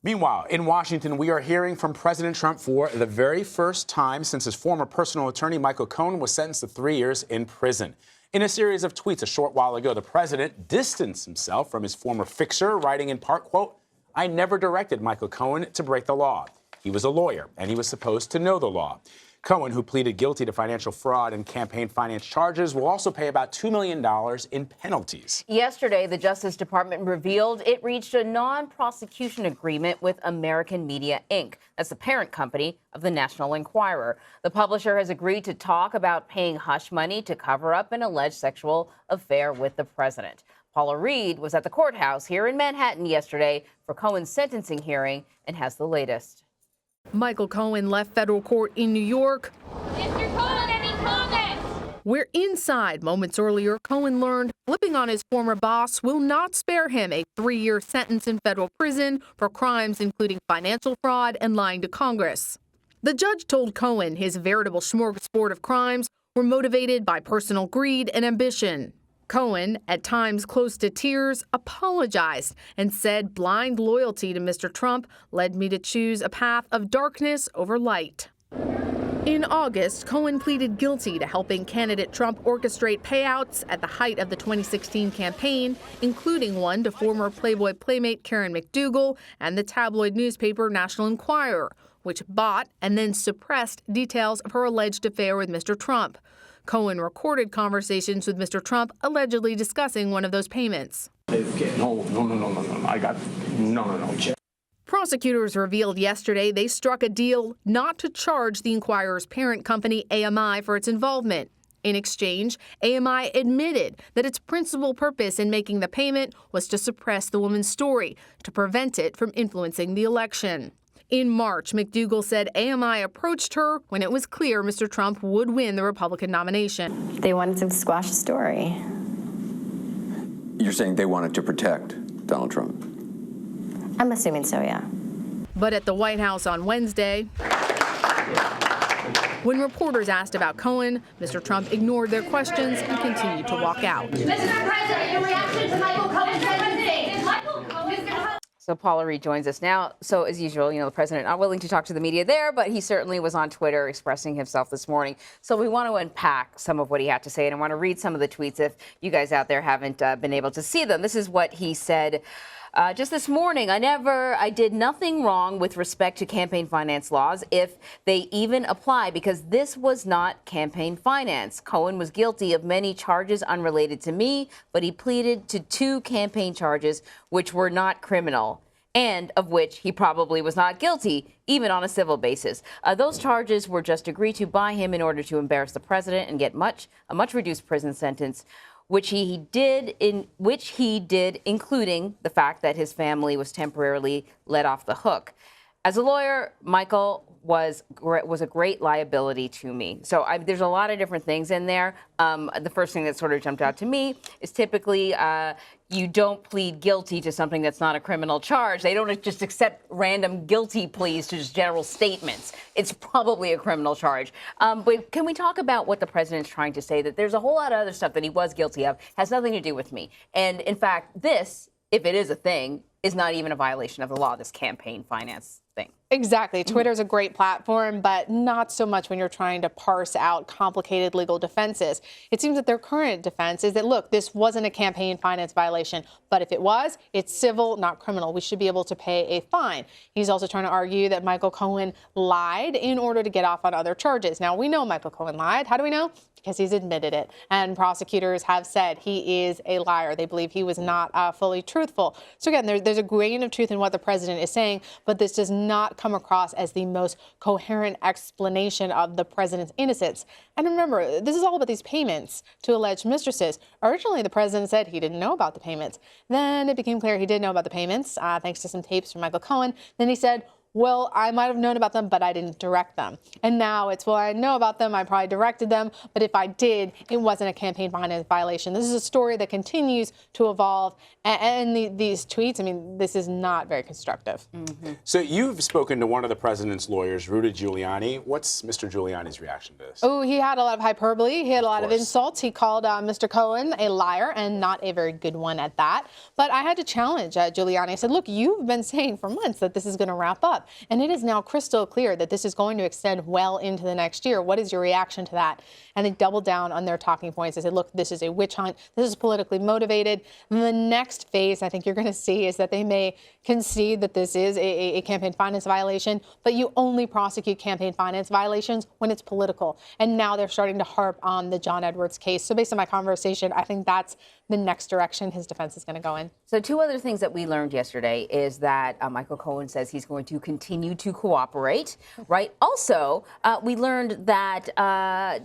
Meanwhile, in Washington, we are hearing from President Trump for the very first time since his former personal attorney, Michael Cohen, was sentenced to 3 years in prison. In a series of tweets a short while ago, the president distanced himself from his former fixer, writing in part, quote, "I never directed Michael Cohen to break the law. He was a lawyer, and he was supposed to know the law." Cohen, who pleaded guilty to financial fraud and campaign finance charges, will also pay about $2 million in penalties. Yesterday, the Justice Department revealed it reached a non-prosecution agreement with American Media, Inc. That's the parent company of the National Enquirer. The publisher has agreed to talk about paying hush money to cover up an alleged sexual affair with the president. Paula Reid was at the courthouse here in Manhattan yesterday for Cohen's sentencing hearing and has the latest. Michael Cohen left federal court in New York. Mr. Cohen, any comments? Where inside moments earlier, Cohen learned flipping on his former boss will not spare him a 3-year sentence in federal prison for crimes including financial fraud and lying to Congress. The judge told Cohen his veritable smorgasbord of crimes were motivated by personal greed and ambition. Cohen, at times close to tears, apologized and said blind loyalty to Mr. Trump led me to choose a path of darkness over light. In August, Cohen pleaded guilty to helping candidate Trump orchestrate payouts at the height of the 2016 campaign, including one to former Playboy playmate Karen McDougal and the tabloid newspaper National Enquirer, which bought and then suppressed details of her alleged affair with Mr. Trump. Cohen recorded conversations with Mr. Trump allegedly discussing one of those payments. No. Prosecutors revealed yesterday they struck a deal not to charge the Enquirer's parent company, AMI, for its involvement. In exchange, AMI admitted that its principal purpose in making the payment was to suppress the woman's story, to prevent it from influencing the election. In March, McDougal said AMI approached her when it was clear Mr. Trump would win the Republican nomination. They wanted to squash the story. You're saying they wanted to protect Donald Trump? I'm assuming so, yeah. But at the White House on Wednesday, when reporters asked about Cohen, Mr. Trump ignored their questions and continued to walk out. Mr. President, your reaction to Michael Cohen's sentencing. So Paula Reid joins us now. So as usual, the president not willing to talk to the media there, but he certainly was on Twitter expressing himself this morning. So we want to unpack some of what he had to say, and I want to read some of the tweets if you guys out there haven't been able to see them. This is what he said. Just this morning, I did nothing wrong with respect to campaign finance laws, if they even apply, because this was not campaign finance. Cohen was guilty of many charges unrelated to me, but he pleaded to 2 campaign charges which were not criminal, and of which he probably was not guilty, even on a civil basis. Those charges were just agreed to by him in order to embarrass the president and get a much reduced prison sentence, which he did, including the fact that his family was temporarily let off the hook. As a lawyer, Michael was a great liability to me. So there's a lot of different things in there. The first thing that sort of jumped out to me is typically you don't plead guilty to something that's not a criminal charge. They don't just accept random guilty pleas to just general statements. It's probably a criminal charge. But can we talk about what the president's trying to say, that there's a whole lot of other stuff that he was guilty of, has nothing to do with me. And in fact, this, if it is a thing, is not even a violation of the law, this campaign finance thing. Exactly. Twitter's a great platform, but not so much when you're trying to parse out complicated legal defenses. It seems that their current defense is that, look, this wasn't a campaign finance violation, but if it was, it's civil, not criminal. We should be able to pay a fine. He's also trying to argue that Michael Cohen lied in order to get off on other charges. Now, we know Michael Cohen lied. How do we know? Because he's admitted it. And prosecutors have said he is a liar. They believe he was not fully truthful. So again, there's a grain of truth in what the president is saying, but this does not come across as the most coherent explanation of the president's innocence. And remember, this is all about these payments to alleged mistresses. Originally, the president said he didn't know about the payments. Then it became clear he did know about the payments, thanks to some tapes from Michael Cohen. Then he said, well, I might have known about them, but I didn't direct them. And now it's, well, I know about them, I probably directed them, but if I did, it wasn't a campaign finance violation. This is a story that continues to evolve. And these tweets, I mean, this is not very constructive. So you've spoken to one of the president's lawyers, Rudy Giuliani. What's Mr. Giuliani's reaction to this? Oh, he had a lot of hyperbole. He had a lot of insults. He called Mr. Cohen a liar, and not a very good one at that. But I had to challenge Giuliani. I said, look, you've been saying for months that this is going to wrap up. And it is now crystal clear that this is going to extend well into the next year. What is your reaction to that? And they doubled down on their talking points. They said, look, this is a witch hunt. This is politically motivated. And the next phase I think you're going to see is that they may concede that this is a campaign finance violation, but you only prosecute campaign finance violations when it's political. And now they're starting to harp on the John Edwards case. So based on my conversation, I think that's the next direction his defense is going to go in. So two other things that we learned yesterday is that Michael Cohen says he's going to continue to cooperate, right? Also, we learned that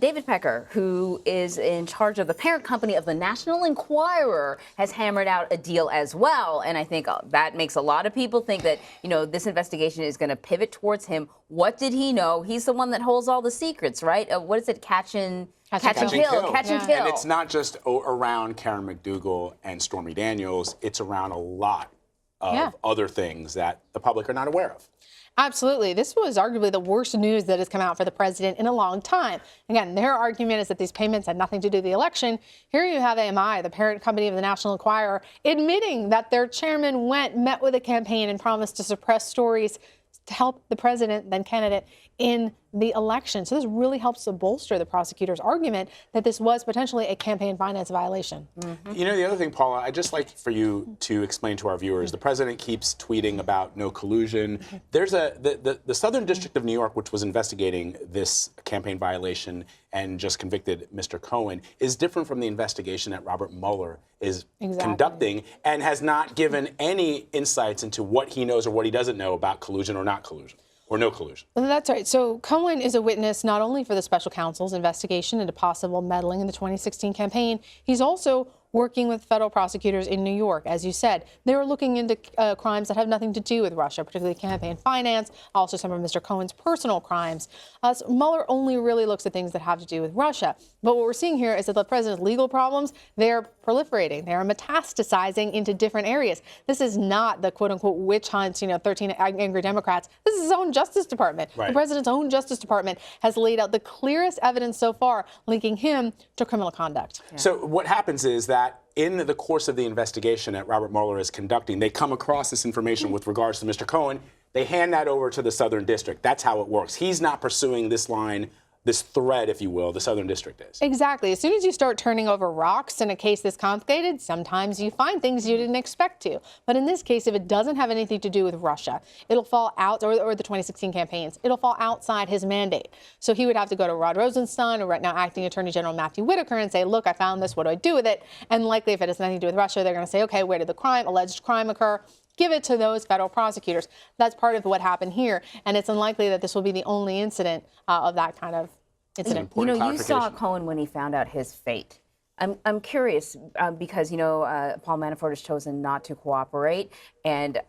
David Pecker, who is in charge of the parent company of the National Enquirer, has hammered out a deal as well. And I think that makes a lot of people think that, you know, this investigation is going to pivot towards him. What did he know? He's the one that holds all the secrets, right? What is it? Catch and kill. And it's not just around Karen McDougal and Stormy Daniels. It's around a lot of other things that the public are not aware of. Absolutely. This was arguably the worst news that has come out for the president in a long time. Again, their argument is that these payments had nothing to do with the election. Here you have AMI, the parent company of the National Enquirer, admitting that their chairman met with a campaign and promised to suppress stories to help the president, then candidate, in the election. So this really helps to bolster the prosecutor's argument that this was potentially a campaign finance violation. You know, the other thing, Paula, I'd just like for you to explain to our viewers, the president keeps tweeting about no collusion. There's the Southern District of New York, which was investigating this campaign violation and just convicted Mr. Cohen, is different from the investigation that Robert Mueller is conducting and has not given any insights into what he knows or what he doesn't know about collusion or not collusion. Or no collusion. That's right. So Cohen is a witness not only for the special counsel's investigation into possible meddling in the 2016 campaign, he's also working with federal prosecutors in New York. As you said, they were looking into crimes that have nothing to do with Russia, particularly campaign finance, also some of Mr. Cohen's personal crimes. So Mueller only really looks at things that have to do with Russia. But what we're seeing here is that the president's legal problems, they're proliferating. They are metastasizing into different areas. This is not the quote-unquote witch hunt, 13 angry Democrats. This is his own Justice Department. Right. The president's own Justice Department has laid out the clearest evidence so far linking him to criminal conduct. So what happens is that in the course of the investigation that Robert Mueller is conducting, they come across this information with regards to Mr. Cohen. They hand that over to the Southern District. That's how it works. He's not pursuing this line, this thread, if you will, the Southern District is. Exactly. As soon as you start turning over rocks in a case this complicated, sometimes you find things you didn't expect to. But in this case, if it doesn't have anything to do with Russia, it'll fall out, or the 2016 campaigns, it'll fall outside his mandate. So he would have to go to Rod Rosenstein, or right now acting Attorney General Matthew Whitaker, and say, look, I found this, what do I do with it? And likely if it has nothing to do with Russia, they're going to say, okay, where did the alleged crime occur? Give it to those federal prosecutors. That's part of what happened here. And it's unlikely that this will be the only incident of that kind of incident. You know, you saw Cohen when he found out his fate. I'm curious because, Paul Manafort has chosen not to cooperate. And,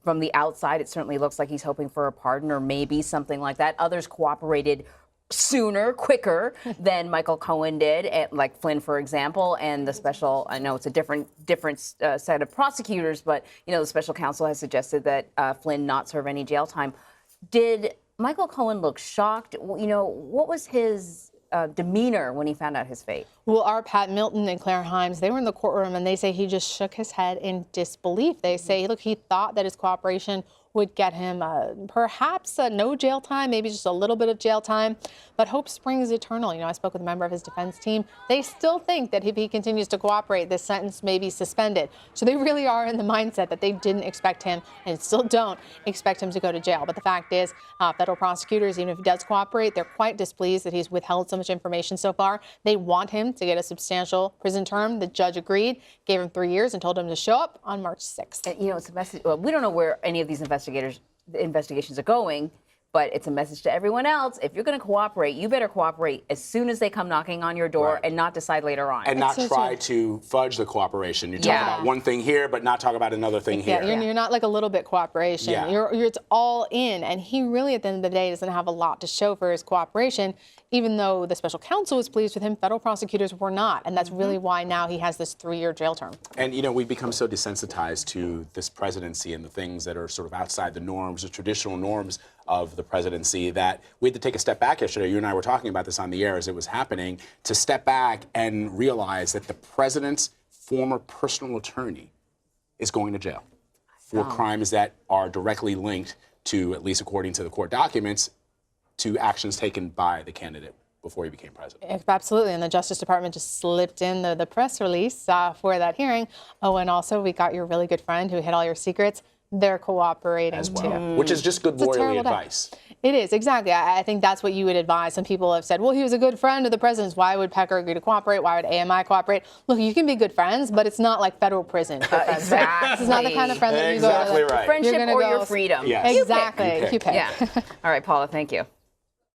from the outside, it certainly looks like he's hoping for a pardon or maybe something like that. Others cooperated sooner, quicker than Michael Cohen did, like Flynn, for example, and the special, I know it's a different set of prosecutors, but, the special counsel has suggested that Flynn not serve any jail time. Did Michael Cohen look shocked? What was his demeanor when he found out his fate? Well, our Pat Milton and Claire Himes, they were in the courtroom, and they say he just shook his head in disbelief. They say, look, he thought that his cooperation would get him perhaps no jail time, maybe just a little bit of jail time. But hope springs eternal. I spoke with a member of his defense team. They still think that if he continues to cooperate, this sentence may be suspended. So they really are in the mindset that they didn't expect him and still don't expect him to go to jail. But the fact is, federal prosecutors, even if he does cooperate, they're quite displeased that he's withheld so much information so far. They want him to get a substantial prison term. The judge agreed, gave him 3 years, and told him to show up on March 6th. It's a message. Well, we don't know where any of these investigations are going, But it's a message to everyone else. If you're going to cooperate, you better cooperate as soon as they come knocking on your door and not decide later on. And not try to fudge the cooperation. You talk about one thing here, but not talk about another thing here. You're not like a little bit cooperation. It's all in. And he really, at the end of the day, doesn't have a lot to show for his cooperation. Even though the special counsel was pleased with him, federal prosecutors were not. And that's really why now he has this 3-year jail term. And, you know, we've become so desensitized to this presidency and the things that are sort of outside the norms, the traditional norms of the presidency, that we had to take a step back yesterday. You and I were talking about this on the air as it was happening, to step back and realize that the president's former personal attorney is going to jail for crimes that are directly linked to, at least according to the court documents, to actions taken by the candidate before he became president. Absolutely, and the Justice Department just slipped in the press release for that hearing. Oh, and also we got your really good friend who hid all your secrets. They're cooperating as well, too. Which is just good lawyerly advice. It is, exactly. I think that's what you would advise. Some people have said, well, he was a good friend of the president's. Why would Pecker agree to cooperate? Why would AMI cooperate? Look, you can be good friends, but it's not like federal prison. Exactly. This is not the kind of friend that you go to. Right. Friendship or your freedom. Yes. Exactly. You pick. You pick. Yeah. All right, Paula, thank you.